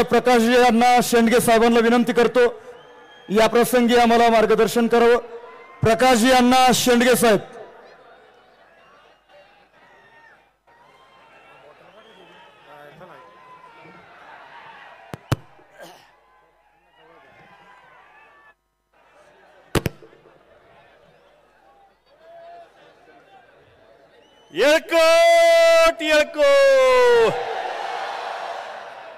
प्रकाशजी यांना शेंडगे साहेबांना विनंती करतो या प्रसंगी आम्हाला मार्गदर्शन करावं। प्रकाशजी यांना शेंडगे साहेब। येळकोट येळकोट,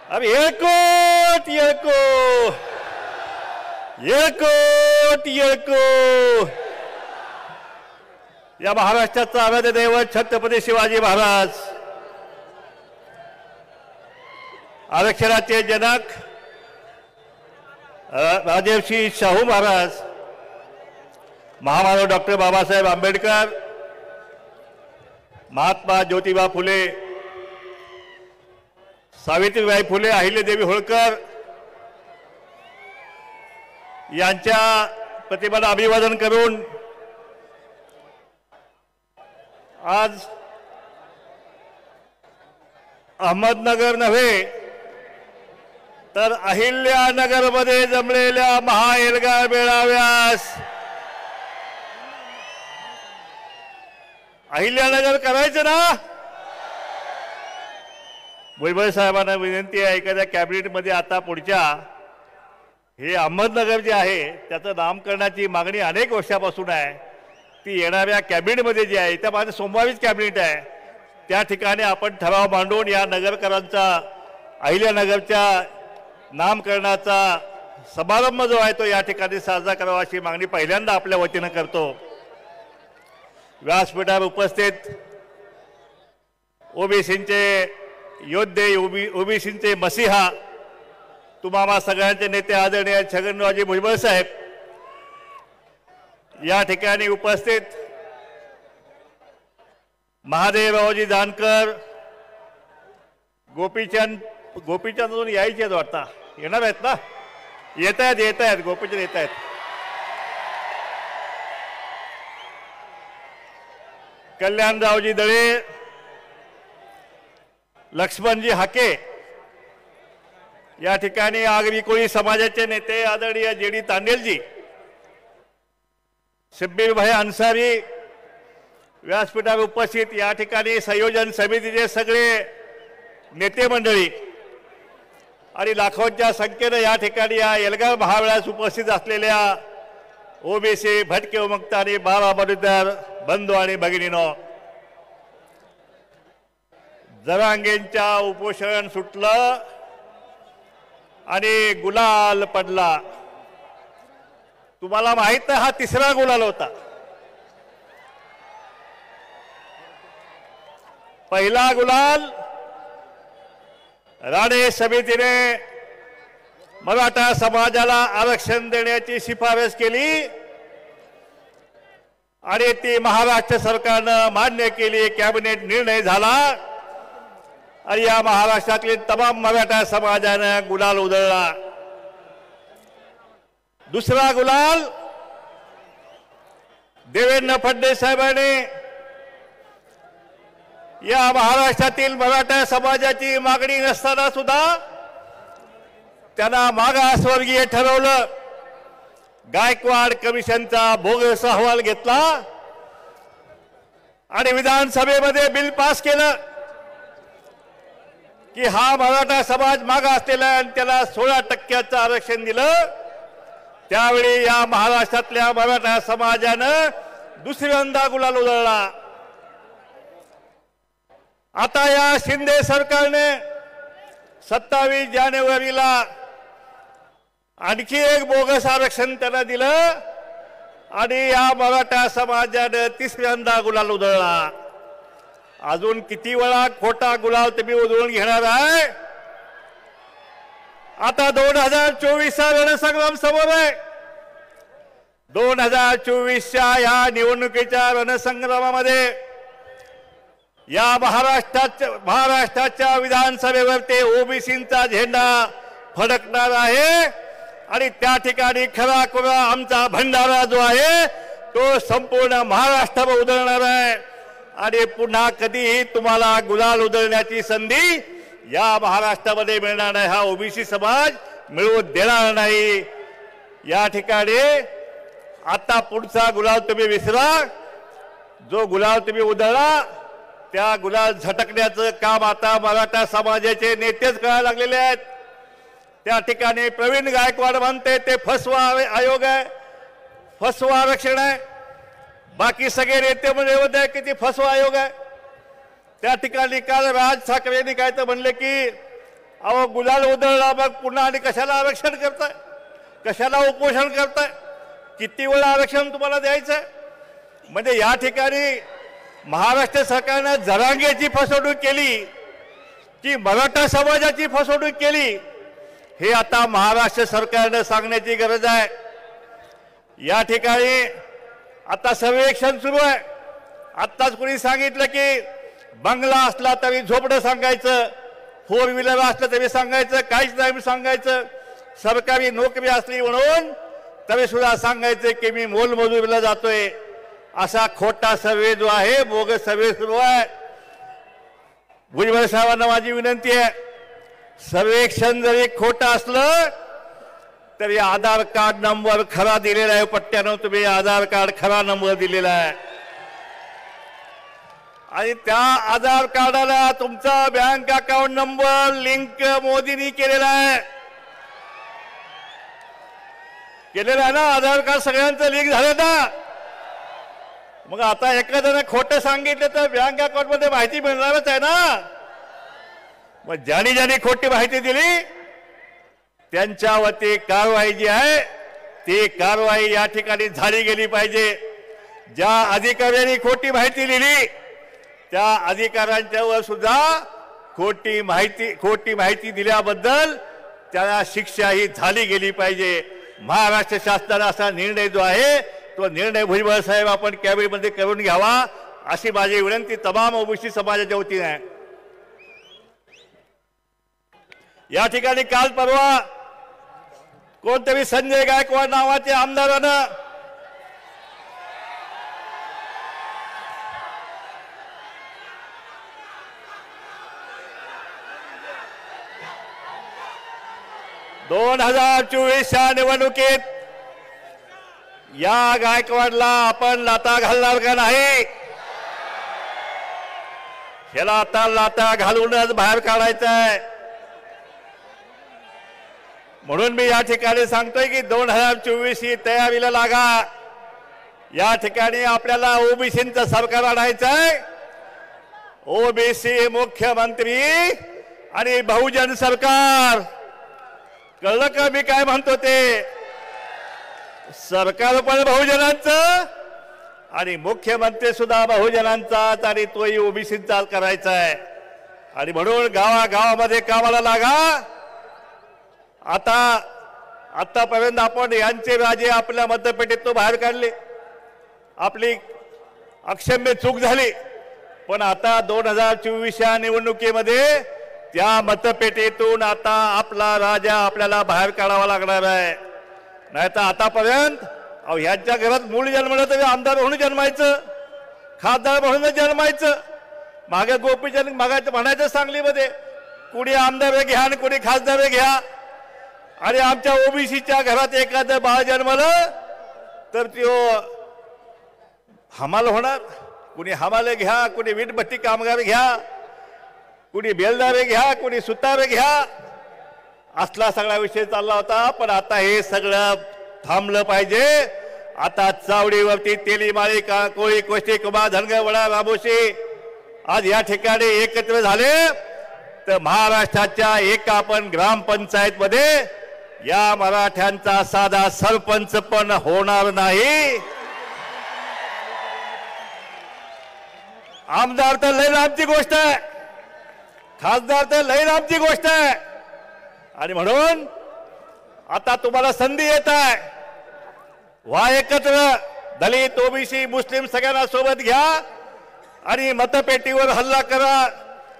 अब येळकोट येळकोट, येळकोट येळकोट। या महाराष्ट्राचा आराध्य दैवत छत्रपती शिवाजी महाराज, आरक्षणाचे जनक राजर्षी शाहू महाराज, महामानव डॉक्टर बाबासाहेब आंबेडकर, महात्मा ज्योतिबा फुले, सावित्रीबाई फुले, अहिल्यादेवी होळकर यांच्या प्रतिमेला अभिवादन करून आज अहमदनगर नव्हे तर अहिल्यानगरमध्ये जमलेल्या महाएल्गार मेळाव्यास अहिल्यानगर करायचं ना। भुजबळ साहेबांना विनंती आहे, एखाद्या कॅबिनेटमध्ये आता पुढच्या हे अहमदनगर जे आहे त्याचं नामकरणाची मागणी अनेक वर्षापासून आहे। ती येणाऱ्या कॅबिनेटमध्ये जी आहे, त्या माझं सोमवारीच कॅबिनेट आहे, त्या ठिकाणी आपण ठराव मांडून या नगरकरांचा अहिल्यानगरच्या नामकरणाचा समारंभ जो आहे तो या ठिकाणी साजरा करावा अशी मागणी पहिल्यांदा आपल्या वतीनं करतो। व्यासपीठावर उपस्थित ओबीसींचे योद्धे, ओबीसींचे मसीहा, तुम्हा सगळ्यांचे नेते आदरणीय छगनरावजी भुजबळ साहेब, या ठिकाणी उपस्थित महादेवरावजी जानकर, गोपीचंद यायचे आहेत वाटतं, येणार आहेत ना? येत आहेत गोपीचंद येत आहेत। कल्याणरावजी दळे, लक्ष्मणजी हाके, या ठिकाणी आगरी कोळी समाजाचे नेते आदरणीय जेडी तांडेलजी, शब्बीरभाई अन्सारी व्यासपीठावर उपस्थित, या ठिकाणी संयोजन समितीचे सगळे नेते मंडळी आणि लाखोंच्या संख्येने या ठिकाणी या एल्गार महामेळाव्यास उपस्थित असलेल्या ओबीसी, भटके, विमुक्त आणि बाल बंधू आणि भगिनीनो, जरांगेंच्या उपोषण सुटलं आणि गुलाल पडला। तुम्हाला माहित नाही हा तिसरा गुलाल होता। पहिला गुलाल राणे समितीने मराठा समाजाला आरक्षण देण्याची शिफारस केली आणि ती महाराष्ट्र सरकारनं मान्य केली, कॅबिनेट निर्णय झाला आणि या महाराष्ट्रातील तमाम मराठा समाजानं गुलाल उधळला। दुसरा गुलाल देवेंद्र फडणवीस साहेबांनी या महाराष्ट्रातील मराठा समाजाची मागणी नसताना सुद्धा त्यांना मागासवर्गीय ठरवलं, गायकवाड कमिशनचा बोगस अहवाल घेतला आणि विधानसभेमध्ये बिल पास केलं की हा मराठा समाज मागासलेला आणि त्याला 16% आरक्षण दिलं। त्यावेळी या महाराष्ट्रातल्या मराठा समाजानं दुसऱ्यांदा गुलाल उधळला। आता या शिंदे सरकारने 27 जानेवारीला आणखी एक बोगस आरक्षण त्यांना दिलं आणि या मराठा समाजाने तिसऱ्यांदा गुलाल उधळला। अजून किती वेळा खोटा गुलाल तुम्ही उधळून घेणार आहे? आता 2024चा रणसंग्राम समोर आहे। 2024च्या या निवडणुकीच्या रणसंग्रामामध्ये या महाराष्ट्राच्या विधानसभेवर ते ओबीसींचा झेंडा फडकणार आहे आणि त्या ठिकाणी खरा खुरा आमचा भंडारा जो आहे तो संपूर्ण महाराष्ट्रावर उधळणार आहे आणि पुन्हा कधीही तुम्हाला गुलाल उधळण्याची संधी या महाराष्ट्रामध्ये मिळणार नाही, हा ओबीसी समाज मिळवून देणार नाही। या ठिकाणी आता पुढचा गुलाल तुम्ही विसरा, जो गुलाल तुम्ही उधळला त्या गुलाल झटकण्याचं काम आता मराठा समाजाचे नेतेच करायला लागलेले आहेत। त्या ठिकाणी प्रवीण गायकवाड म्हणते ते फसवा आयोग आहे, फसवा आरक्षण आहे, बाकी सगळे नेते म्हणते की ते फसवा आयोग आहे। त्या ठिकाणी काल राज ठाकरेंनी काय तर म्हणले की अहो गुलाल उधळला मग पुन्हा आणि कशाला आरक्षण करताय, कशाला उपोषण करताय, किती वेळा आरक्षण तुम्हाला द्यायचं आहे? म्हणजे या ठिकाणी महाराष्ट्र सरकारने जरांगेची फसवणूक केली की मराठा समाजाची फसवणूक केली, हे आता महाराष्ट्र सरकारने सांगण्याची गरज आहे। या ठिकाणी आता सर्वेक्षण सुरू आहे। आत्ताच कोणी सांगितलं की बंगला असला तरी झोपडं सांगायचं, 4 व्हीलर असलं तरी सांगायचं, काहीच नाही सांगायचं, सरकारी नोकरी असली म्हणून तरी सुद्धा सांगायचं की मी मोलमजुरीला जातोय। असा खोटा सर्वे जो आहे, बोगस सर्वे सुरू आहे। भुजबळ साहेबांना माझी विनंती आहे, सर्वेक्षण जरी खोटं असलं तरी आधार कार्ड नंबर खरा दिलेला आहे, पट्ट्यानं तुम्ही आधार कार्ड खरा नंबर दिलेला आहे आणि त्या आधार कार्डाला तुमचा बँक अकाउंट नंबर लिंक मोदींनी केलेला आहे, ना आधार कार्ड सगळ्यांचं लिंक झालं ना। मग आता एखाद्याने खोटं सांगितलं तर बँक अकाउंट मध्ये माहिती मिळणारच आहे ना। मग ज्यांनी खोटी माहिती दिली त्यांच्यावरती कारवाई जी आहे ती कारवाई या ठिकाणी झाली गेली पाहिजे। ज्या अधिकाऱ्यांनी खोटी माहिती दिली त्या अधिकाऱ्यांच्यावर सुद्धा खोटी माहिती दिल्याबद्दल त्याला शिक्षा ही झाली गेली पाहिजे। महाराष्ट्र शासनाने असा निर्णय जो आहे तो निर्णय भुजबळ साहेब आपण कॅबिनेटमध्ये करून घ्यावा अशी माझी विनंती तमाम ओबीसी समाजाच्या वतीने आहे। या ठिकाणी काल परवा कोणतरी संजय गायकवाड नावाचे आमदारानं (2024) निवडणुकीत या गायकवाडला आपण लाता घालणार का नाही? ह्याला आता लाता घालूनच बाहेर काढायचं आहे। म्हणून मी या ठिकाणी सांगतोय की 2024 ही तयारीला लागा। या ठिकाणी आपल्याला ओबीसींचं सरकार आणायचं आहे, ओबीसी मुख्यमंत्री आणि बहुजन सरकार। कळलं का मी काय म्हणतो ते? सरकार पण बहुजनांचं आणि मुख्यमंत्री सुद्धा बहुजनांचाच आणि तोही ओबीसींचा करायचा आहे। आणि म्हणून गावागावामध्ये कामाला लागा। आतापर्यंत आपण यांचे राजे आपल्या मतपेटीत बाहेर काढले, आपली अक्षम्य चूक झाली, पण आता 2024 या निवडणुकीमध्ये त्या मतपेटीतून आता आपला राजा आपल्याला बाहेर काढावा लागणार आहे। नाही तर आतापर्यंत ह्यांच्या घरात मूळ जन्मलं तरी आमदार म्हणून जन्मायचं, खासदार म्हणून जन्मायचं। मागे गोपीचंद मागायचं म्हणायचं सांगलीमध्ये, कुणी आमदार घ्या आणि कुणी खासदार घ्या, आणि आमच्या ओबीसीच्या घरात एखादं बाळ जन्मलं तर त्यो हमाल होणार। कुणी हमाले घ्या, कुणी वीटभट्टी कामगार घ्या, कुणी बेलदारे घ्या, कुणी सुतारे घ्या, असला सगळा विषय चालला होता। पण आता हे सगळं थांबलं पाहिजे। आता चावडीवरती तेली माळी कोळी कोष्टी कुमार धनगर वडा रामोशी आज या ठिकाणी एकत्र झाले तर महाराष्ट्राच्या एका आपण ग्रामपंचायत मध्ये या मराठ्यांचा साधा सरपंच पण होणार नाही। आमदार तर लय लांबची गोष्ट आहे, खासदार तर लय लांबची गोष्ट आहे। आणि म्हणून आता तुम्हाला संधी येत आहे, व्हा एकत्र, दलित ओबीसी मुस्लिम सगळ्यांना सोबत घ्या आणि मतपेटीवर हल्ला करा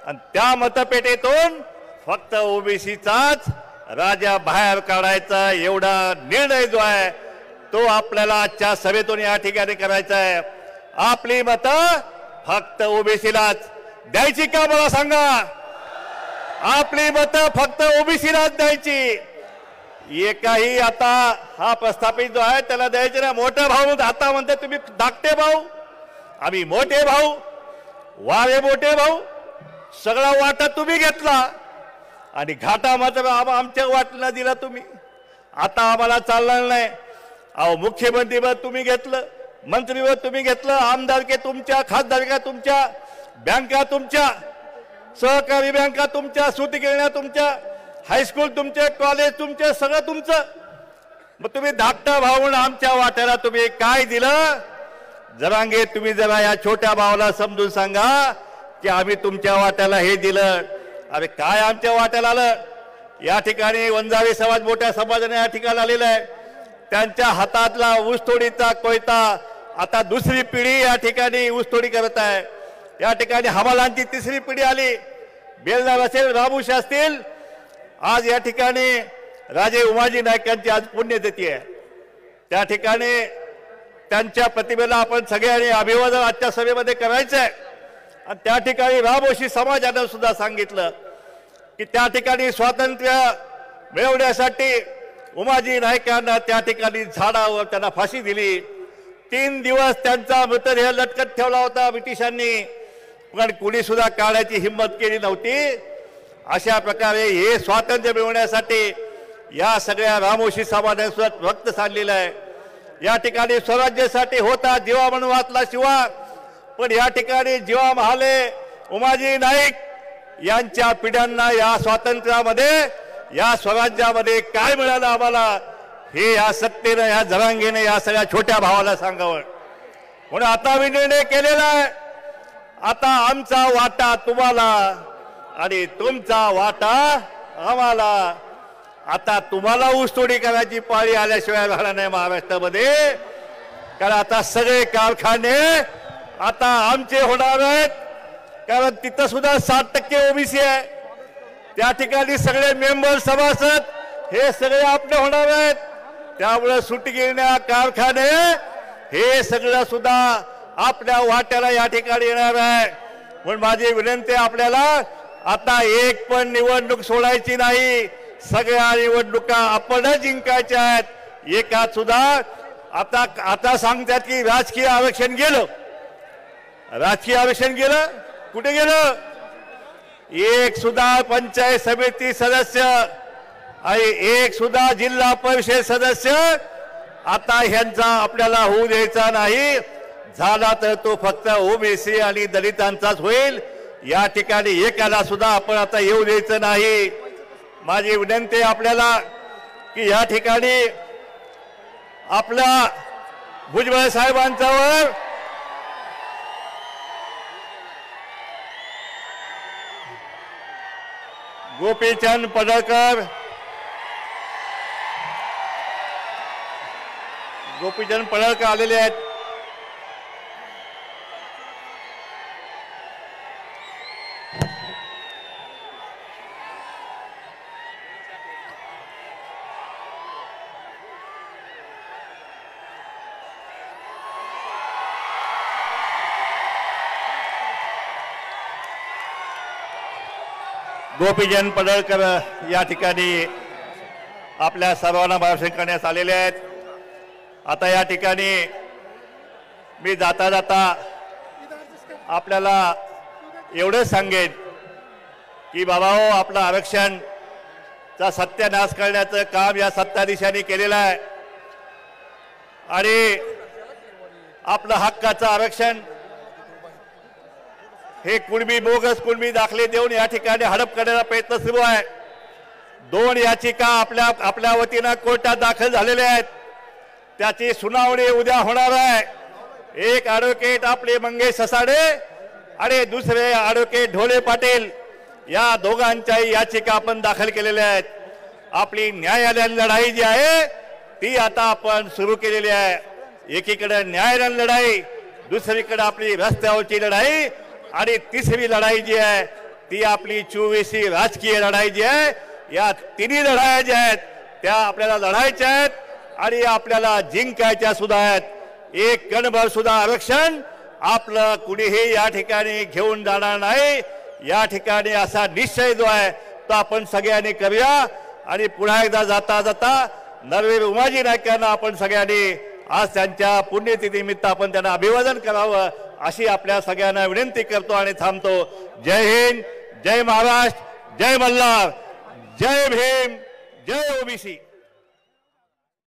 आणि त्या मतपेटीतून फक्त ओबीसीचाच राजा बाहेर काढायचा एवढा निर्णय जो आहे तो आपल्याला आजच्या सभेतून या ठिकाणी करायचा आहे। आपली मतं फक्त ओबीसीलाच द्यायची का मला सांगा? आपली मतं फक्त ओबीसीलाच द्यायची. एकाही आता हा प्रस्थापित जो आहे त्याला द्यायचे ना. मोठा भाऊ आता म्हणते तुम्ही धाकटे भाऊ, आम्ही मोठे भाऊ, वारे मोठे भाऊ, सगळा वाटा तुम्ही घेतला आणि घाटा मात्र आमच्या वाटला दिला तुम्ही. आता आम्हाला चालणार नाही. अहो मुख्यमंत्रीपद तुम्ही घेतलं, मंत्रीपद तुम्ही घेतलं, आमदारके तुमच्या, खासदारका तुमच्या, बँका तुमच्या, सहकारी बँका तुमच्या, सूतगिरण्या तुमच्या, हायस्कूल तुमचे, कॉलेज तुमचे, सगळं तुमचं. मग तुम्ही धाकटा भाऊ म्हणून आमच्या वाट्याला तुम्ही काय दिलं? जरांगे तुम्ही जरा या छोट्या भावाला समजून सांगा की आम्ही तुमच्या वाट्याला हे दिलं. अरे काय आमच्या वाट्याला आलं? या ठिकाणी वंजारी समाज मोठ्या समाजाने या ठिकाणी आलेला आहे. त्यांच्या हातातला ऊसतोडीचा कोयता आता दुसरी पिढी या ठिकाणी ऊसतोडी करत आहे. या ठिकाणी हमालांची तिसरी पिढी आली. बेलदार असेल, राबूश असतील, आज या ठिकाणी राजे उमाजी नाईकांची आज पुण्यतिथी आहे. त्या ठिकाणी त्यांच्या प्रतिमेला आपण सगळ्यांनी अभिवादन आजच्या सभेमध्ये करायचं आहे. आणि त्या ठिकाणी रामोशी समाजानं सुद्धा सांगितलं की त्या ठिकाणी स्वातंत्र्य मिळवण्यासाठी उमाजी नाईकांना त्या ठिकाणी झाडावर त्यांना फाशी दिली. 3 दिवस त्यांचा मृतदेह लटकत ठेवला होता ब्रिटिशांनी, पण कुणी सुद्धा काढायची हिंमत केली नव्हती. अशा प्रकारे हे स्वातंत्र्य मिळवण्यासाठी या सगळ्या रामोशी समाजाने सुद्धा रक्त सांडलेलं आहे. या ठिकाणी स्वराज्यासाठी होता जीवा म्हणून वाचला शिवा, पण या ठिकाणी जीवा महाले, उमाजी नाईक यांच्या पिढ्यांना या स्वातंत्र्यामध्ये, या स्वराज्यामध्ये काय मिळालं आम्हाला हे या सत्तेनं, या जरांगेने या सगळ्या छोट्या भावाला सांगावं. म्हणून आता मी निर्णय केलेला आहे. आता आमचा वाटा तुम्हाला आणि तुमचा वाटा आम्हाला. आता तुम्हाला ऊसतोडी करायची पाळी आल्याशिवाय राहणार नाही महाराष्ट्रामध्ये. कारण आता सगळे कारखाने आता आमचे होणार आहेत. कारण तिथं सुद्धा 60% ओबीसी आहे. त्या ठिकाणी सगळे मेंबर, सभासद हे सगळे आपले होणार आहेत. त्यामुळे सुतगिरण्या, कारखाने हे सगळं सुद्धा आपल्या वाट्याला या ठिकाणी येणार आहे. म्हणून माझी विनंती आपल्याला, आता एक पण निवडणूक सोडायची नाही. सगळ्या निवडणुका आपणच जिंकायच्या आहेत. एकात सुद्धा आता सांगतात की राजकीय आरक्षण गेलं. राजकीय आरक्षण गेलं कुठे गेलं? एक सुद्धा पंचायत समिती सदस्य आणि एक सुद्धा जिल्हा परिषद सदस्य आता ह्यांचा आपल्याला होऊ द्यायचा नाही. झाला तर तो फक्त ओबीसी आणि दलितांचाच होईल. या ठिकाणी एकाला सुद्धा आपण आता येऊ द्यायचं नाही. माझी विनंती आपल्याला की या ठिकाणी आपल्या भुजबळ साहेबांच्यावर गोपीचंद पडळकर आलेले आहेत. गोपीचंद पडळकर या ठिकाणी आपल्या सर्वांना मार्गदर्शन करण्यास आलेले आहेत. आता या ठिकाणी मी जाता जाता आपल्याला एवढंच सांगेन की बाबाओ, आपलं आरक्षणचा सत्यानाश करण्याचं काम या सत्ताधीशांनी केलेलं आहे. आणि आपलं हक्काचं आरक्षण हे कुणबी, बोगस कुणबी दाखले देऊन या ठिकाणी हडप करण्याचा प्रयत्न सुरू आहे. 2 याचिका आपल्या वतीनं कोर्टात दाखल झालेल्या आहेत. त्याची सुनावणी उद्या होणार आहे. एक ॲडव्होकेट आपले मंगेश ससाडे आणि दुसरे ॲडव्होकेट ढोले पाटील, या दोघांच्याही याचिका आपण दाखल केलेल्या आहेत. आपली न्यायालयीन लढाई जी आहे ती आता आपण सुरू केलेली आहे. एकीकडे न्यायालयीन लढाई, दुसरीकडे आपली रस्त्यावरची लढाई आणि तिसरी लढाई जी आहे ती आपली 24वी राजकीय लढाई जी आहे. या तिन्ही लढाया ज्या आहेत त्या आपल्याला लढायच्या आहेत आणि आपल्याला जिंकायच्या सुद्धा आहेत. एक कणभर सुद्धा आरक्षण आपलं कुणीही या ठिकाणी घेऊन जाणार नाही. या ठिकाणी असा निश्चय जो आहे तो आपण सगळ्यांनी करूया आणि पुन्हा एकदा जाता जाता नरवीर उमाजी नाईक यांना आपण सगळ्यांनी आज त्यांच्या पुण्यतिथीनिमित्त आपण त्यांना अभिवादन करावं अशी आपल्या सगळ्यांना विनंती करतो आणि थांबतो. जय हिंद, जय महाराष्ट्र, जय मल्हार, जय भीम, जय ओबीसी.